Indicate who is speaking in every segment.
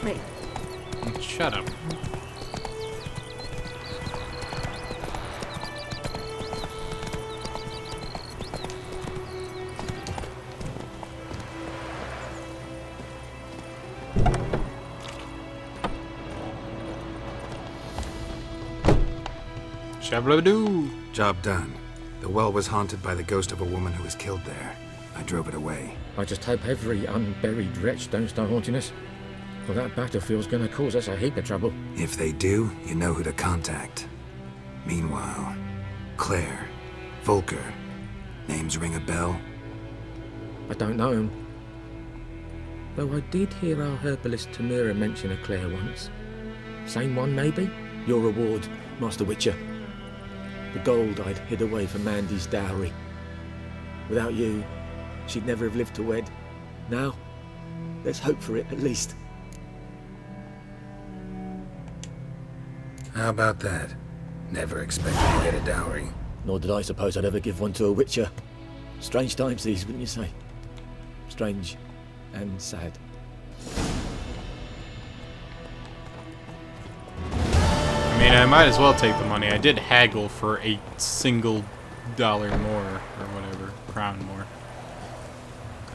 Speaker 1: touch me.
Speaker 2: Shut up. Shabba-doo.
Speaker 3: Job done. The well was haunted by the ghost of a woman who was killed there. I drove it away.
Speaker 4: I just hope every unburied wretch don't start haunting us. Well, that battlefield's gonna cause us a heap of trouble.
Speaker 3: If they do, you know who to contact. Meanwhile, Claire, Volker, names ring a bell?
Speaker 4: I don't know him. Though I did hear our herbalist Tamira mention a Claire once. Same one, maybe? Your reward, Master Witcher. The gold I'd hid away for Mandy's dowry. Without you, she'd never have lived to wed. Now, let's hope for it, at least.
Speaker 3: How about that? Never expected to get a dowry.
Speaker 4: Nor did I suppose I'd ever give one to a Witcher. Strange times these, wouldn't you say? Strange and sad.
Speaker 2: I mean, I might as well take the money. I did haggle for a single dollar more, or whatever, crown more.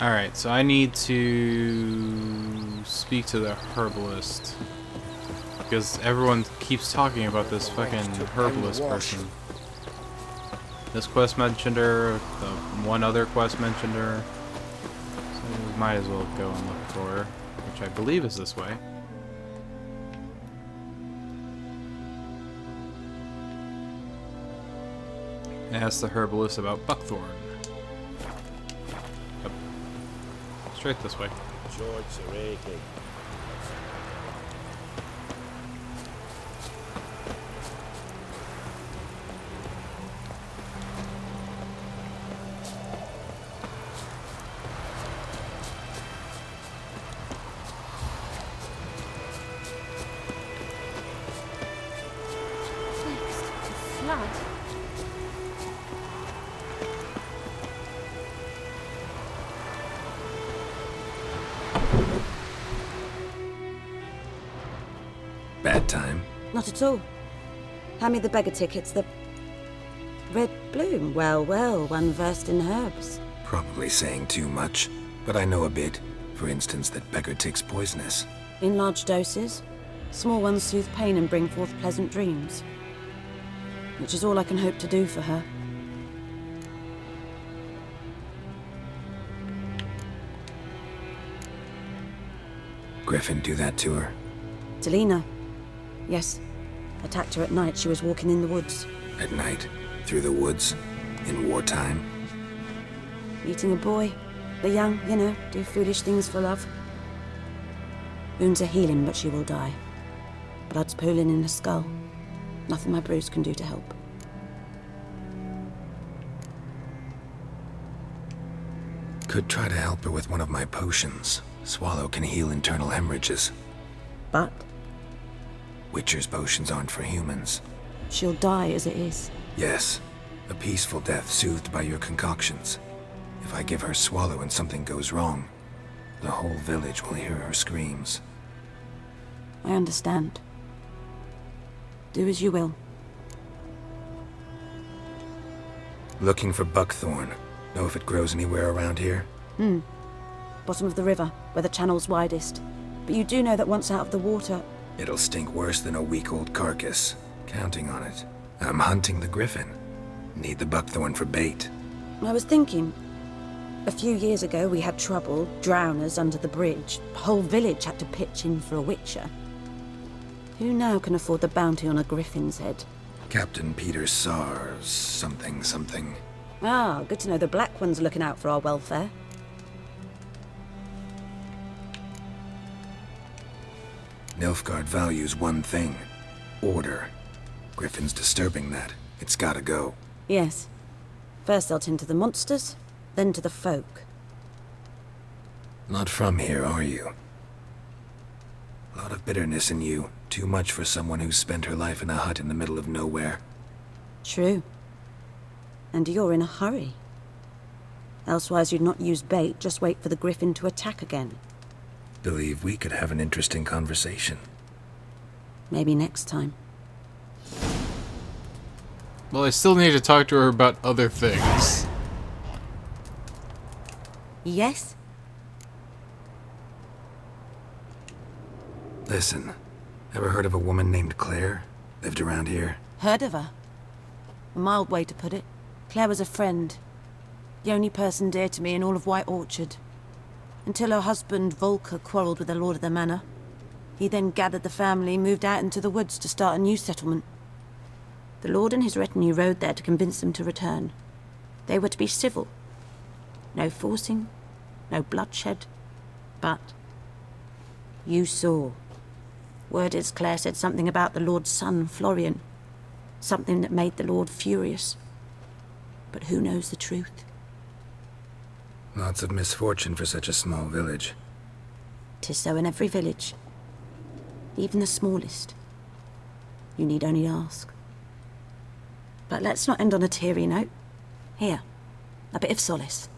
Speaker 2: Alright, so I need to speak to the herbalist. Because everyone keeps talking about this fucking herbalist person. This quest mentioned her, the one other quest mentioned her. So we might as well go and look for her, which I believe is this way. Ask the herbalist about buckthorn. Yep. Straight this way.
Speaker 5: Joints are aching.
Speaker 1: Blood.
Speaker 3: Bad time.
Speaker 1: Not at all. Hand me the beggar tickets, the red bloom. Well, well, one versed in herbs.
Speaker 3: Probably saying too much, but I know a bit. For instance, that beggar tick's poisonous.
Speaker 1: In large doses. Small ones soothe pain and bring forth pleasant dreams. Which is all I can hope to do for her.
Speaker 3: Griffin do that to her?
Speaker 1: Delina. Yes. Attacked her at night. She was walking in the woods.
Speaker 3: At night? Through the woods? In wartime?
Speaker 1: Meeting a boy. The young, you know, do foolish things for love. Wounds are healing, but she will die. Blood's pooling in her skull. Nothing my bruise can do to help.
Speaker 3: Could try to help her with one of my potions. Swallow can heal internal hemorrhages.
Speaker 1: But
Speaker 3: Witcher's potions aren't for humans.
Speaker 1: she'll die as it is.
Speaker 3: Yes, a peaceful death soothed by your concoctions. If I give her Swallow and something goes wrong, the whole village will hear her screams.
Speaker 1: I understand. Do as you will.
Speaker 3: Looking for buckthorn. Know if it grows anywhere around here?
Speaker 1: Bottom of the river, where the channel's widest. But you do know that once out of the water...
Speaker 3: It'll stink worse than a week-old carcass. Counting on it. I'm hunting the griffin. Need the buckthorn for bait.
Speaker 1: I was thinking... A few years ago we had trouble, drowners under the bridge. The whole village had to pitch in for a witcher. Who now can afford the bounty on a griffin's head?
Speaker 3: Captain Peter Sars, something.
Speaker 1: Ah, good to know the Black One's looking out for our welfare.
Speaker 3: Nilfgaard values one thing. Order. Griffin's disturbing that. It's gotta go.
Speaker 1: Yes. First they'll tend to the monsters, then to the folk.
Speaker 3: Not from here, are you? A lot of bitterness in you. Too much for someone who's spent her life in a hut in the middle of nowhere.
Speaker 1: True. And you're in a hurry. Elsewise you'd not use bait, just wait for the griffin to attack again.
Speaker 3: believe we could have an interesting conversation.
Speaker 1: Maybe next time.
Speaker 2: Well, I still need to talk to her about other things.
Speaker 1: Yes?
Speaker 3: Listen, ever heard of a woman named Claire? Lived around here?
Speaker 1: Heard of her? A mild way to put it. Claire was a friend. The only person dear to me in all of White Orchard. Until her husband, Volker, quarrelled with the lord of the manor. He then gathered the family, moved out into the woods to start a new settlement. The lord and his retinue rode there to convince them to return. They were to be civil. No forcing, no bloodshed. But you saw. Word is Claire said something about the lord's son, Florian. Something that made the lord furious. But who knows the truth?
Speaker 3: Lots of misfortune for such a small village.
Speaker 1: 'Tis so in every village. Even the smallest. You need only ask. But let's not end on a teary note. Here, a bit of solace.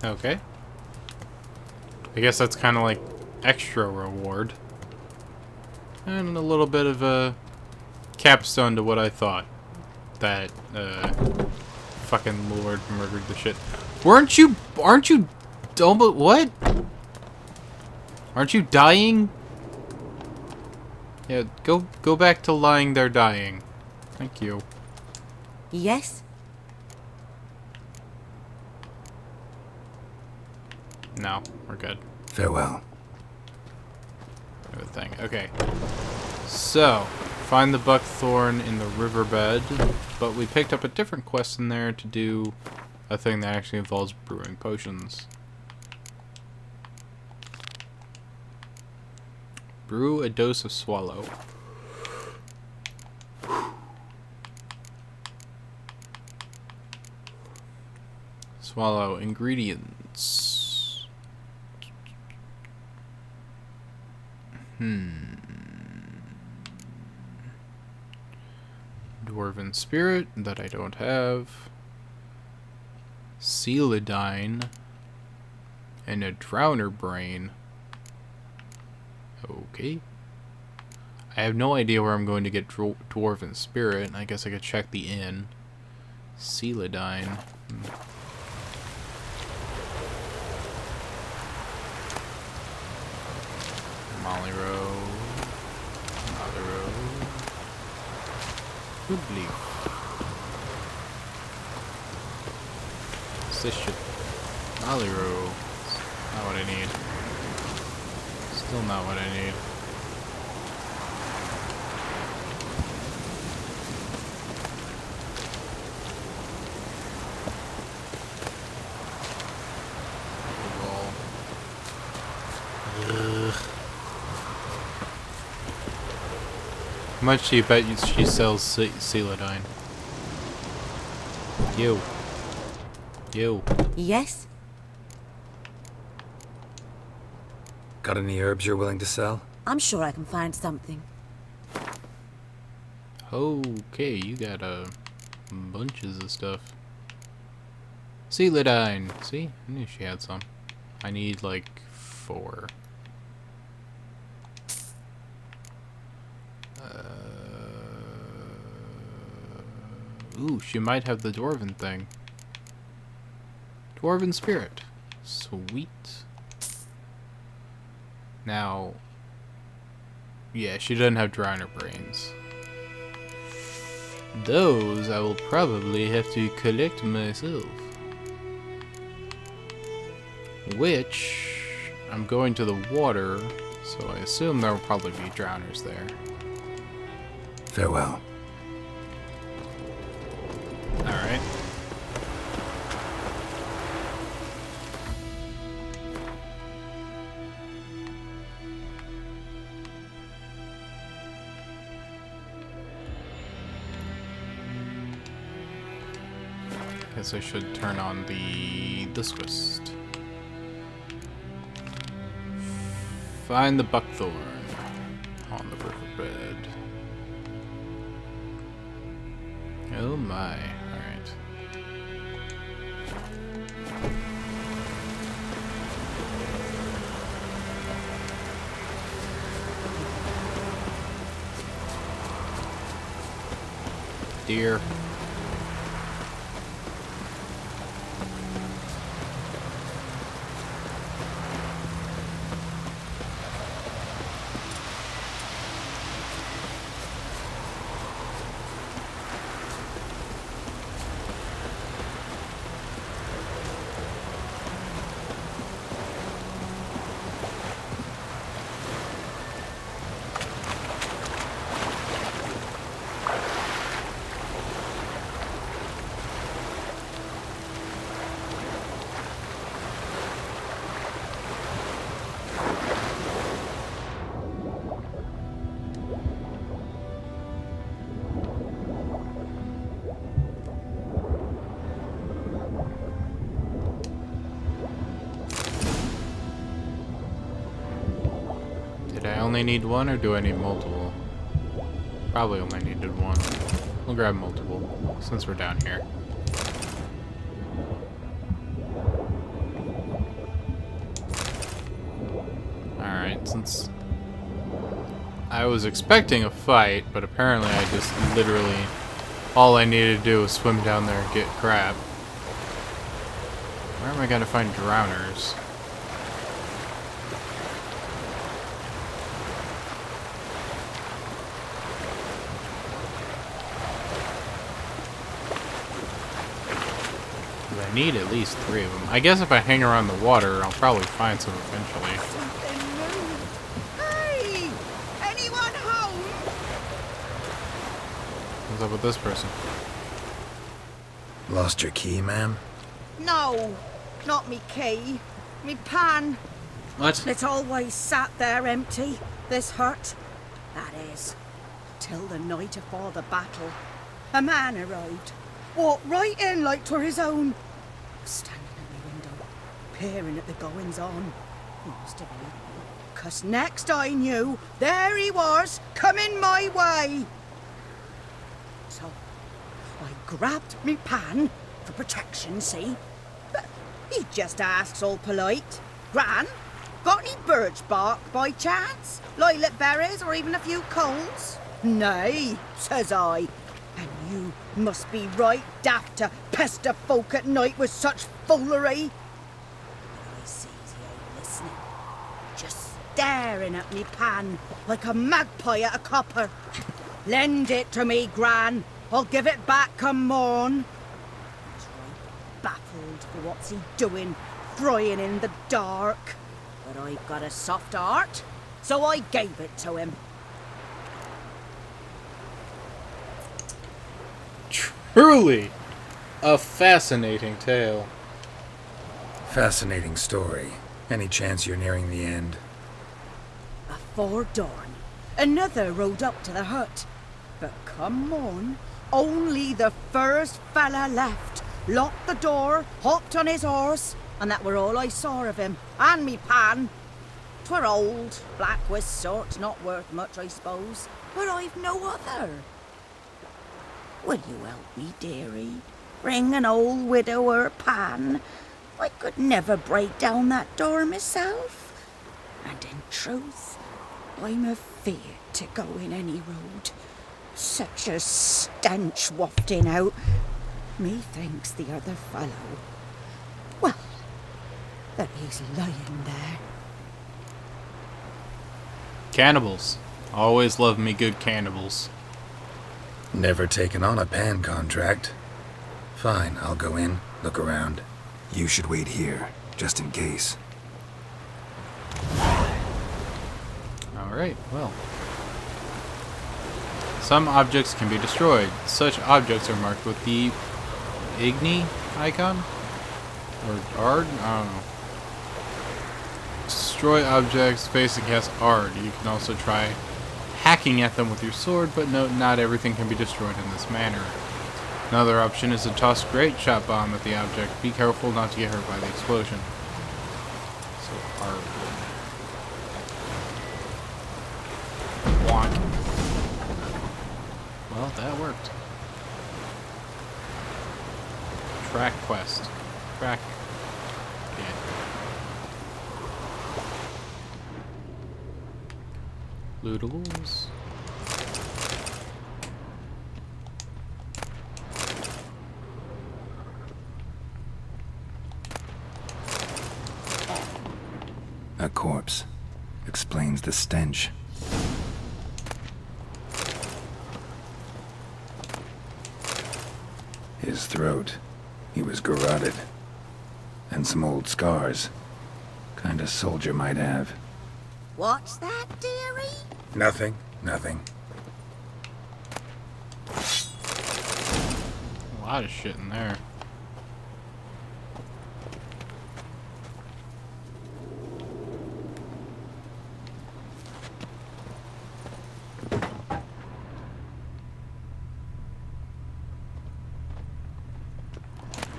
Speaker 2: Okay. I guess that's kind of like extra reward. And a little bit of a capstone to what I thought. That, fucking lord murdered the shit. Aren't you almost, what? Aren't you dying? Yeah, go back to lying there dying. Thank you.
Speaker 1: Yes?
Speaker 2: No, we're good.
Speaker 3: Farewell.
Speaker 2: Good thing. Okay. So, find the buckthorn in the riverbed, but we picked up a different quest in there to do a thing that actually involves brewing potions. Brew a dose of swallow. Swallow ingredients. Dwarven spirit that I don't have. Celadine. And a drowner brain. Okay. I have no idea where I'm going to get dwarven spirit. I guess I could check the inn. Celadine. Molly Row. Good leaf. This shit. Molly Row. Not what I need. Still not what I need. How much do you bet she sells Celadine? You.
Speaker 1: Yes?
Speaker 3: Got any herbs you're willing to sell?
Speaker 1: I'm sure I can find something.
Speaker 2: Okay, you got bunches of stuff. Celadine. See? I knew she had some. I need like 4. Ooh, she might have the dwarven thing. Dwarven spirit. Sweet. Now, yeah, she doesn't have drowner brains. Those I will probably have to collect myself. Which, I'm going to the water, so I assume there will probably be drowners there.
Speaker 3: Farewell.
Speaker 2: Alright. Guess I should turn on the quest. Find the buckthorn on the riverbed. Oh my. Alright. deer. Did I only need one, or do I need multiple? Probably only needed one. We'll grab multiple, since we're down here. Alright, since I was expecting a fight, but apparently I just literally, all I needed to do was swim down there and get crab. Where am I gonna find drowners? I need at least 3 of them. I guess if I hang around the water, I'll probably find some eventually.
Speaker 5: Hey! Anyone home?
Speaker 2: What's up with this person?
Speaker 3: Lost your key, ma'am?
Speaker 5: No, not me key. Me pan.
Speaker 2: What?
Speaker 5: It's always sat there empty, this hut. That is, till the night afore the battle. A man arrived. Walked right in like 'twere his own. Standing at the window, peering at the goings-on. He must have been. 'Cause next I knew, there he was, coming my way. So, I grabbed me pan, for protection, see? But he just asks all polite, Gran, got any birch bark by chance? Lilac berries or even a few coals? Nay, says I. And you must be right daft to pester folk at night with such foolery. But I sees he ain't listening, just staring at me pan like a magpie at a copper. Lend it to me, Gran. I'll give it back come morn. He's right baffled for what's he doing, frying in the dark. But I've got a soft heart, so I gave it to him.
Speaker 2: Truly a fascinating tale.
Speaker 3: Fascinating story. Any chance you're nearing the end?
Speaker 5: Afore dawn, another rode up to the hut. But come morn, only the first fella left. Locked the door, hopped on his horse, and that were all I saw of him. And me pan. 'Twere old, black-wist sort, not worth much, I suppose. But I've no other. Will you help me, dearie? Bring an old widower pan. I could never break down that door myself. And in truth, I'm afeard to go in any road. Such a stench wafting out. Methinks the other fellow, well, that he's lying there.
Speaker 2: Cannibals. Always love me good cannibals.
Speaker 3: Never taken on a pan contract. Fine, I'll go in, look around. You should wait here, just in case.
Speaker 2: Alright, well. Some objects can be destroyed. Such objects are marked with the Igni icon? Or Ard? I don't know. Destroy objects, face and cast Ard. You can also try hacking at them with your sword, but note not everything can be destroyed in this manner. Another option is to toss great shot bomb at the object. Be careful not to get hurt by the explosion. So Ard. Wonk. Well, that worked. Track quest. Track. Yeah. Lootables.
Speaker 3: A corpse. Explains the stench. His throat. He was garroted. And some old scars. Kind of soldier might have.
Speaker 5: What's that, dearie?
Speaker 3: Nothing. Nothing.
Speaker 2: A lot of shit in there.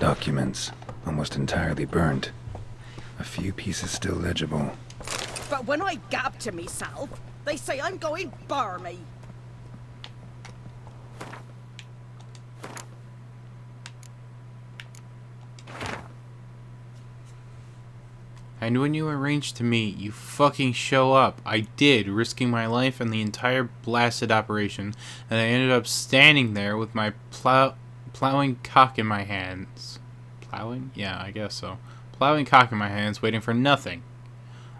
Speaker 3: Documents. Almost entirely burnt. A few pieces still legible.
Speaker 5: But when I gab to myself, they say I'm going barmy.
Speaker 2: And when you arranged to meet, you fucking show up. I did, risking my life and the entire blasted operation, and I ended up standing there with my plowing cock in my hands. Plowing? Yeah, I guess so. Plowing cock in my hands, waiting for nothing.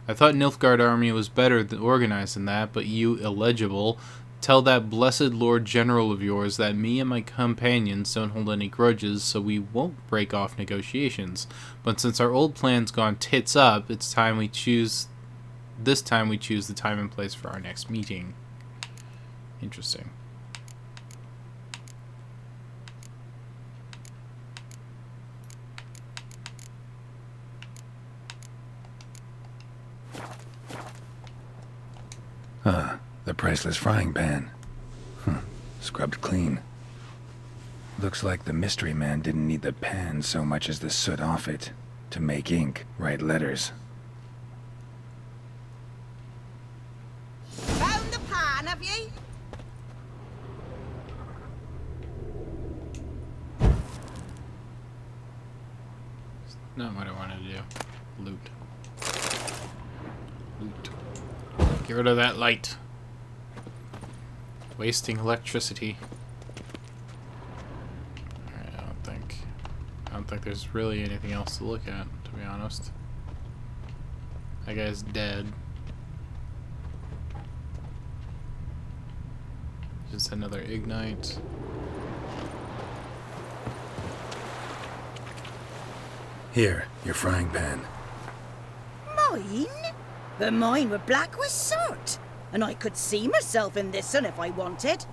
Speaker 2: I thought Nilfgaard army was better organized than that, but you, illegible, tell that blessed Lord General of yours that me and my companions don't hold any grudges, so we won't break off negotiations. But since our old plan's gone tits up, it's time we choose... This time we choose the time and place for our next meeting. Interesting.
Speaker 3: The priceless frying pan. Scrubbed clean. Looks like the mystery man didn't need the pan so much as the soot off it to make ink, write letters.
Speaker 5: Found the pan, have ye?
Speaker 2: Not what I wanted to do. Loot. Loot. Get rid of that light. Wasting electricity. Alright, I don't think there's really anything else to look at, to be honest. That guy's dead. Just another ignite.
Speaker 3: Here, your frying pan.
Speaker 5: Mine? But mine were black with soot, and I could see myself in this one if I wanted.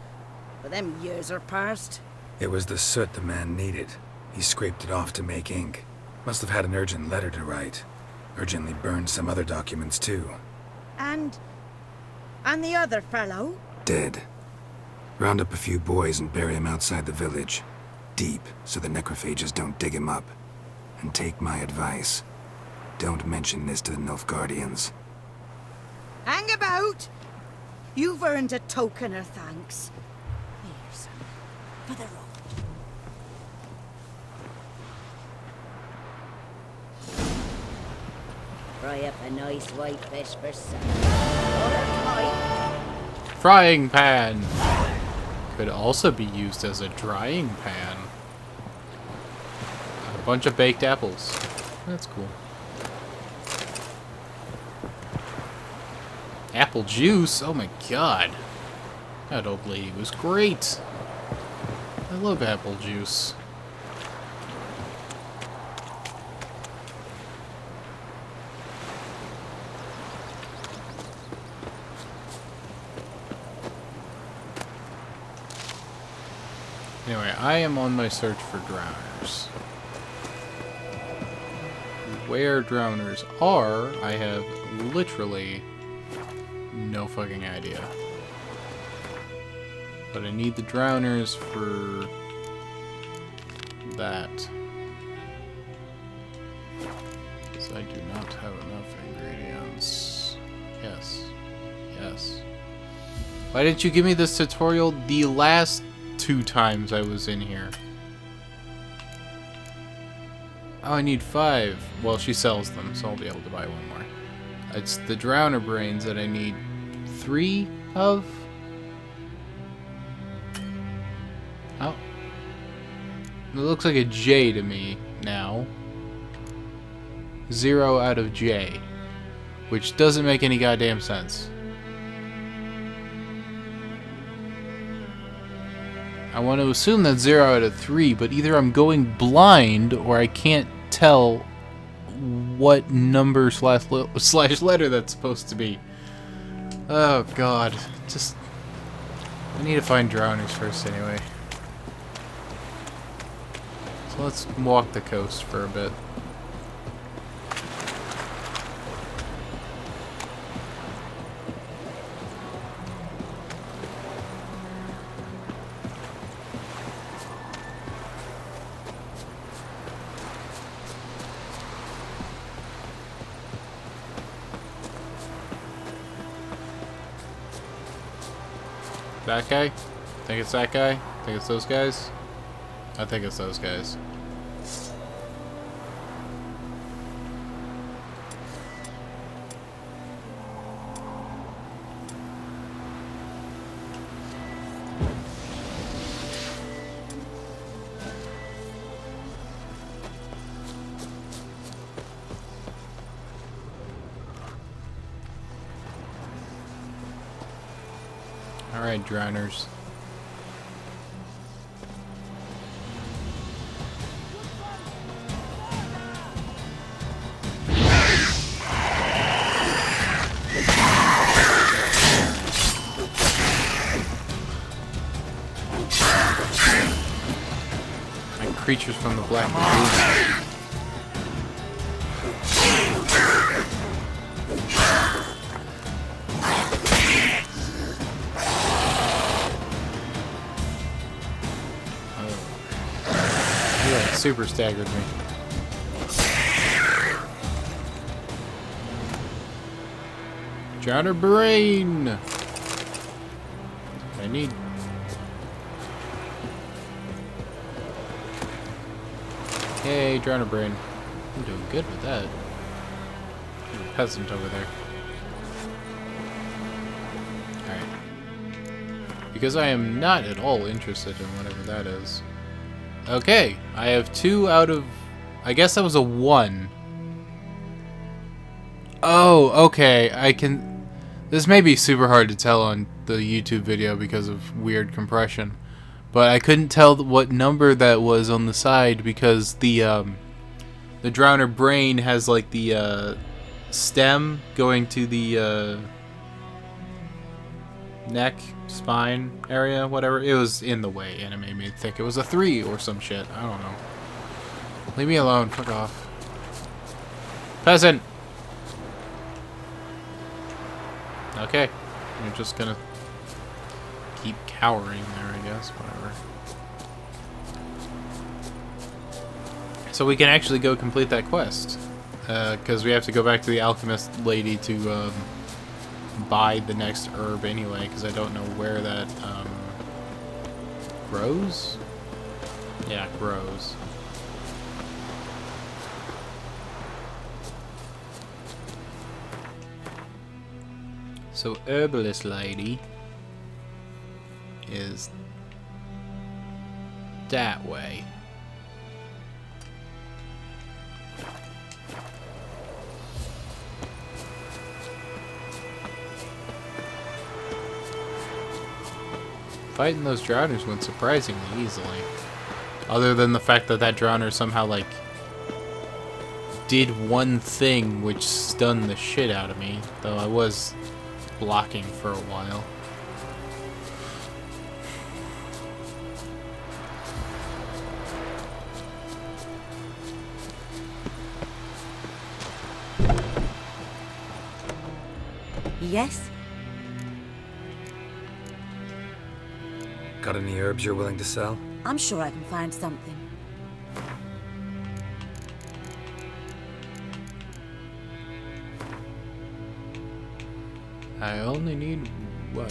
Speaker 5: But them years are past.
Speaker 3: It was the soot the man needed. He scraped it off to make ink. Must have had an urgent letter to write. Urgently burned some other documents too.
Speaker 5: And the other fellow?
Speaker 3: Dead. Round up a few boys and bury him outside the village. Deep, so the necrophages don't dig him up. And take my advice. Don't mention this to the Nilfgaardians.
Speaker 5: Hang about! You've earned a token of thanks. Here, son, for the road. Fry up a nice white fish for supper.
Speaker 2: Frying pan! Could also be used as a drying pan. A bunch of baked apples. That's cool. Apple juice? Oh my god. That old lady was great. I love apple juice. Anyway, I am on my search for drowners. Where drowners are, I have literally no fucking idea. But I need the drowners for that. Because I do not have enough ingredients. Yes. Yes. Why didn't you give me this tutorial the last 2 times I was in here? Oh, I need 5. Well, she sells them, so I'll be able to buy 1 more. It's the drowner brains that I need 3 of. Oh. It looks like a J to me now. 0 out of J. which doesn't make any goddamn sense. I want to assume that's 0 out of 3, but either I'm going blind or I can't tell what number slash letter that's supposed to be. Oh god. Just... I need to find drowners first anyway. So let's walk the coast for a bit. That guy? Think it's that guy? Think it's those guys? I think it's those guys. Alright, drowners. Like creatures from the Black Lagoon. Super staggered me. Drowner brain. I need. Hey, drowner brain. I'm doing good with that. There's a peasant over there. Alright. Because I am not at all interested in whatever that is. Okay, I have 2 out of... I guess that was a 1. Oh, okay, I can... This may be super hard to tell on the YouTube video because of weird compression. But I couldn't tell what number that was on the side because the drowner brain has like the stem going to the neck, spine area, whatever. It was in the way and it made me think it was a 3 or some shit. I don't know. Leave me alone. Fuck off. Peasant! Okay. You're just gonna keep cowering there, I guess. Whatever. So we can actually go complete that quest. Because we have to go back to the alchemist lady to buy the next herb anyway, because I don't know where that grows? Yeah, grows. So herbalist lady is that way. Fighting those drowners went surprisingly easily. Other than the fact that that drowner somehow, like, did one thing which stunned the shit out of me. Though I was blocking for a while.
Speaker 1: Yes?
Speaker 3: Got any herbs you're willing to sell?
Speaker 1: I'm sure I can find something.
Speaker 2: I only need 1.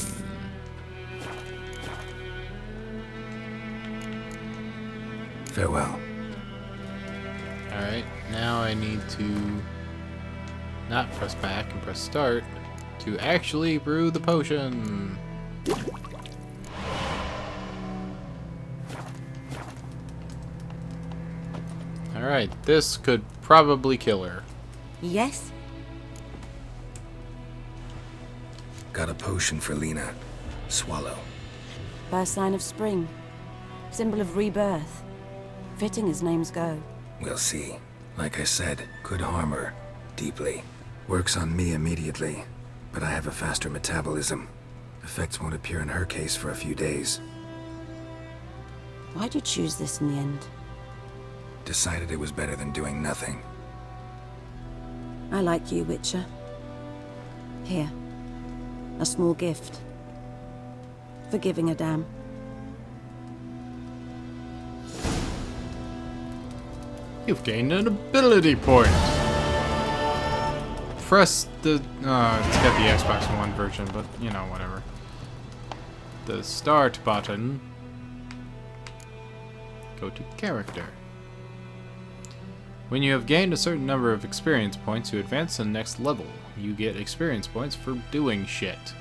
Speaker 3: Farewell.
Speaker 2: Alright, now I need to not press back and press start to actually brew the potion. Alright, this could probably kill her.
Speaker 1: Yes?
Speaker 3: got a potion for Lena. Swallow.
Speaker 1: First sign of spring. Symbol of rebirth. Fitting as names go.
Speaker 3: We'll see. Like I said, could harm her. Deeply. Works on me immediately, but I have a faster metabolism. Effects won't appear in her case for a few days.
Speaker 1: Why'd you choose this in the end?
Speaker 3: Decided it was better than doing nothing.
Speaker 1: I like you, Witcher. Here. A small gift. For giving a damn.
Speaker 2: You've gained an ability point. Press the... it's got the Xbox One version, but, you know, whatever. The start button. Go to character. When you have gained a certain number of experience points, you advance to the next level. You get experience points for doing shit.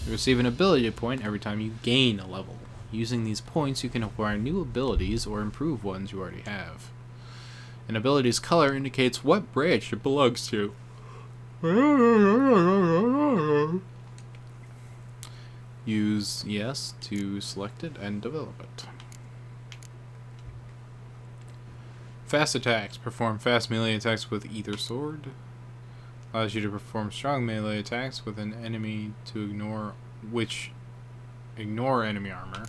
Speaker 2: You receive an ability point every time you gain a level. Using these points, you can acquire new abilities or improve ones you already have. An ability's color indicates what branch it belongs to. Use yes to select it and develop it. Fast attacks. Perform fast melee attacks with either sword. Allows you to perform strong melee attacks with an enemy to ignore enemy armor.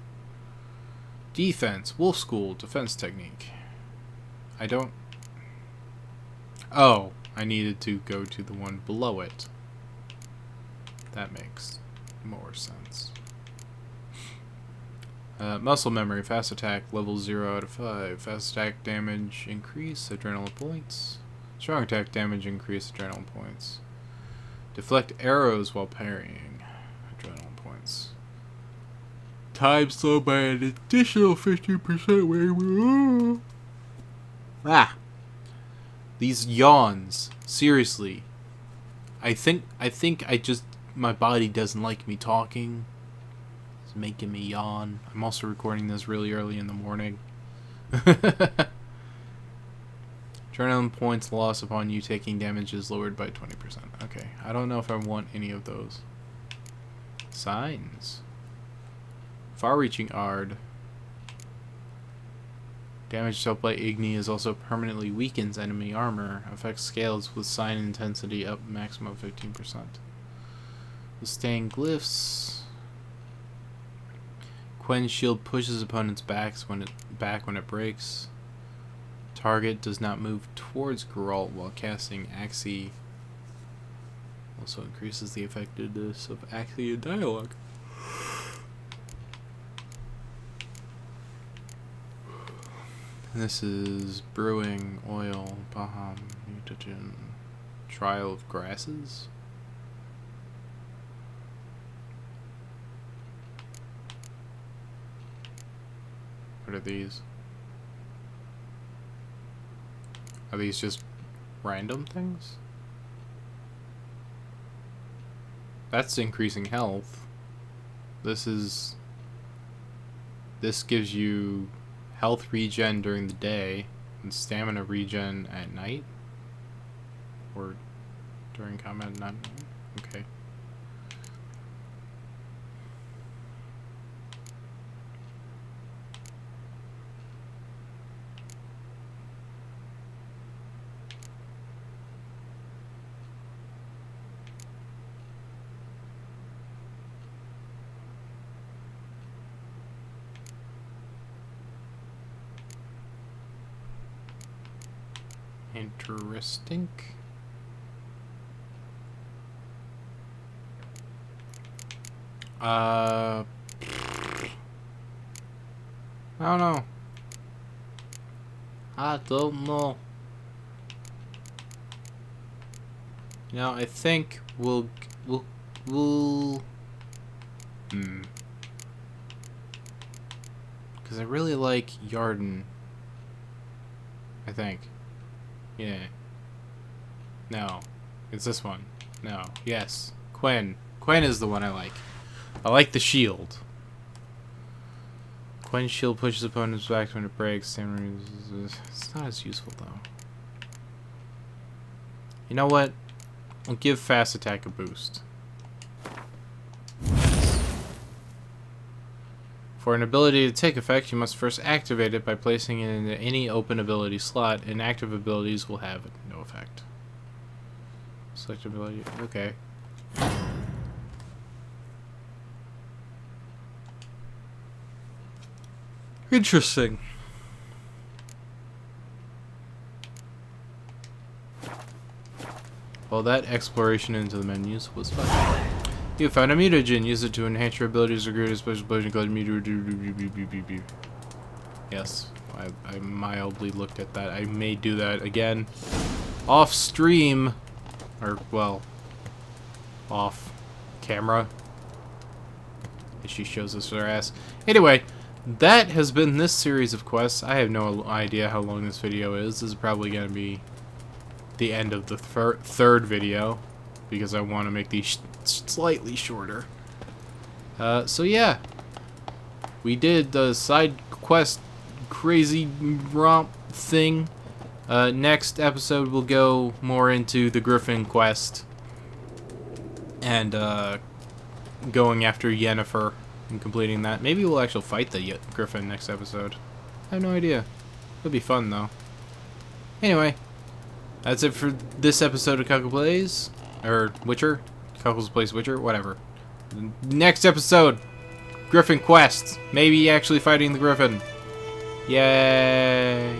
Speaker 2: Defense. Wolf School. Defense technique. I don't... Oh, I needed to go to the one below it. That makes more sense. Muscle memory, fast attack, level 0 out of 5. Fast attack damage, increase, adrenaline points. Strong attack damage, increase, adrenaline points. Deflect arrows while parrying, adrenaline points. Time slow by an additional 15%. Ah! These yawns. Seriously. I think I just... My body doesn't like me talking. It's making me yawn. I'm also recording this really early in the morning. Adrenaline points lost upon you taking damage is lowered by 20%. Okay, I don't know if I want any of those. Signs. Far-reaching Ard. Damage dealt by Igni is also permanently weakens enemy armor. Affects scales with sign intensity up maximum of 15%. Withstand glyphs. Quen shield pushes opponents' backs when it breaks. Target does not move towards Geralt while casting Axii. Also increases the effectiveness of Axii in dialogue. This is brewing oil, Baham, mutagen, trial of grasses. What are these? Are these just random things? That's increasing health. This gives you health regen during the day and stamina regen at night? Or during combat at night? Okay. Interesting. I don't know. I don't know. Now I think we'll because I really like Yarden. I think. Yeah. No. It's this one. No. Yes. Quen. Quen is the one I like. I like the shield. Quen's shield pushes opponents back when it breaks. It's not as useful though. You know what? I'll give fast attack a boost. For an ability to take effect, you must first activate it by placing it into any open ability slot. Inactive abilities will have no effect. Select ability. Okay. Interesting. Well, that exploration into the menus was fun. You found a mutagen. Use it to enhance your abilities or create a special potion called mutagen. Yes, I mildly looked at that. I may do that again off stream, or well, off camera. And she shows us her ass. Anyway, that has been this series of quests. I have no idea how long this video is. This is probably going to be the end of the third video, because I want to make these slightly shorter. So yeah, we did the side quest crazy romp thing. Next episode we'll go more into the Griffin quest and going after Yennefer and completing that. Maybe we'll actually fight the Griffin next episode. I have no idea. It'll be fun though. Anyway, that's it for this episode of Kuckles Plays, or Witcher, Kuckles Plays Witcher, whatever. Next episode, Griffin Quest. Maybe actually fighting the Griffin. Yay!